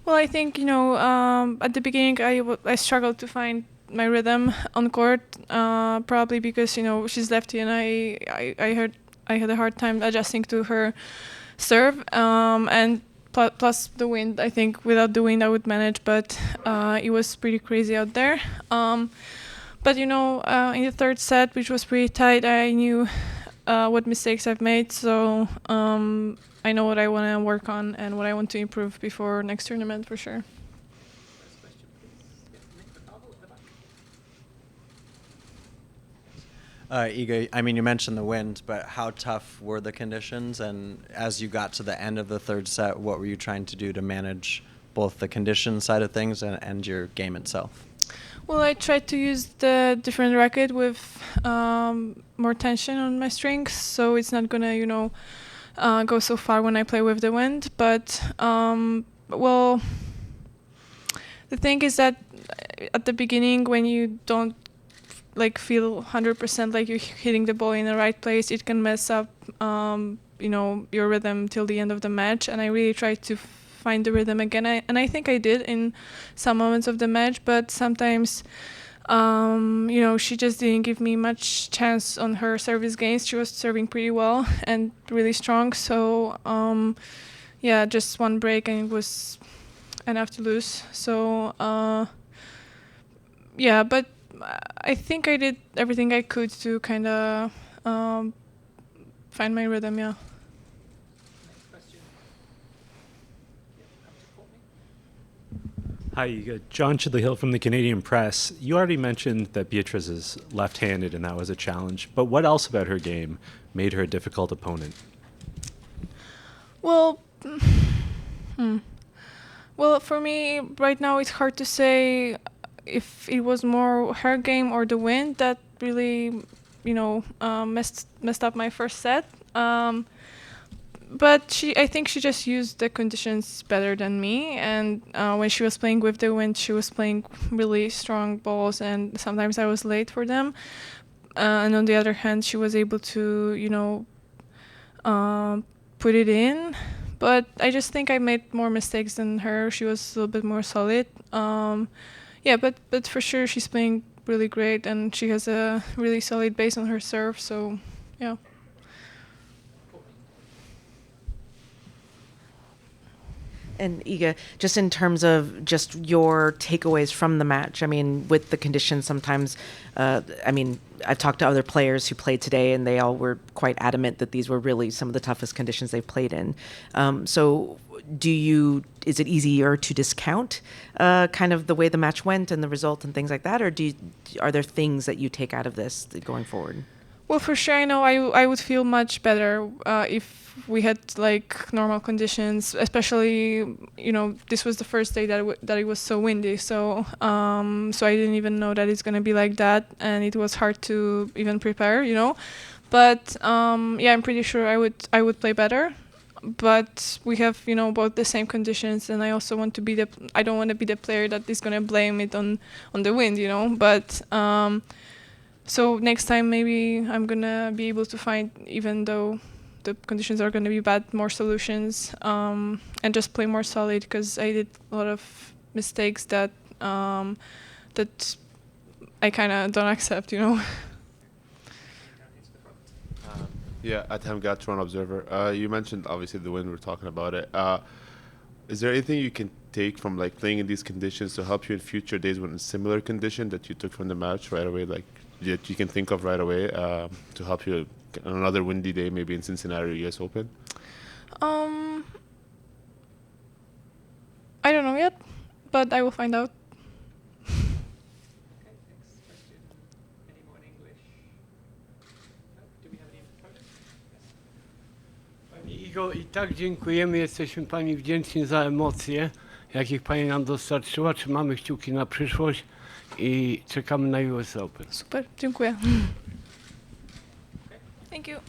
Well, I think at the beginning I struggled to find my rhythm on court, probably because she's lefty and I heard I had a hard time adjusting to her serve, and plus the wind. I think without the wind I would manage, but it was pretty crazy out there. But in the third set, which was pretty tight, I knew what mistakes I've made, so I know what I want to work on and what I want to improve before next tournament for sure. Iga, I mean, you mentioned the wind, but how tough were the conditions? And as you got to the end of the third set, what were you trying to do to manage both the condition side of things and your game itself? Well, I tried to use the different racket with more tension on my strings, so it's not gonna, go so far when I play with the wind. But well, the thing is that at the beginning, when you don't feel 100% like you're hitting the ball in the right place, it can mess up, your rhythm till the end of the match. And I really tried to find the rhythm again, and I think I did in some moments of the match, but sometimes she just didn't give me much chance on her service games. She was serving pretty well and really strong, so just one break and it was enough to lose. So but I think I did everything I could to kind of find my rhythm. Hi, John Chidley-Hill from the Canadian Press. You already mentioned that Beatriz is left-handed and that was a challenge, but what else about her game made her a difficult opponent? Well, well, for me right now it's hard to say if it was more her game or the wind that really, messed up my first set. But I think she just used the conditions better than me. And when she was playing with the wind, she was playing really strong balls, and sometimes I was late for them. And on the other hand, she was able to, put it in. But I just think I made more mistakes than her. She was a little bit more solid. But for sure, she's playing really great, and she has a really solid base on her serve. So, yeah. And Iga, just in terms of just your takeaways from the match, I mean, with the conditions sometimes, I've talked to other players who played today and they all were quite adamant that these were really some of the toughest conditions they've played in. So is it easier to discount kind of the way the match went and the result and things like that? Or are there things that you take out of this going forward? Well, for sure, I know I would feel much better if we had normal conditions, especially this was the first day that it was so windy, so I didn't even know that it's gonna be like that, and it was hard to even prepare, but I'm pretty sure I would play better. But we have both the same conditions, and I also want to I don't want to be the player that is gonna blame it on the wind, but so next time maybe I'm gonna be able to find, even though the conditions are gonna be bad, more solutions, and just play more solid, because I did a lot of mistakes that that I kind of don't accept, Atam Gatron, Observer. You mentioned obviously the wind. We're talking about it. Is there anything you can take from playing in these conditions to help you in future days when in similar condition that you took from the match right away, that you can think of right away to help you on another windy day, maybe in Cincinnati or US Open? I don't know yet, but I will find out. Pani Igo, i tak dziękujemy, jesteśmy Pani wdzięczni za emocje, jakich Pani nam dostarczyła. Trzymamy kciuki na przyszłość i czekamy na US Open. Super, dziękuję. Thank you.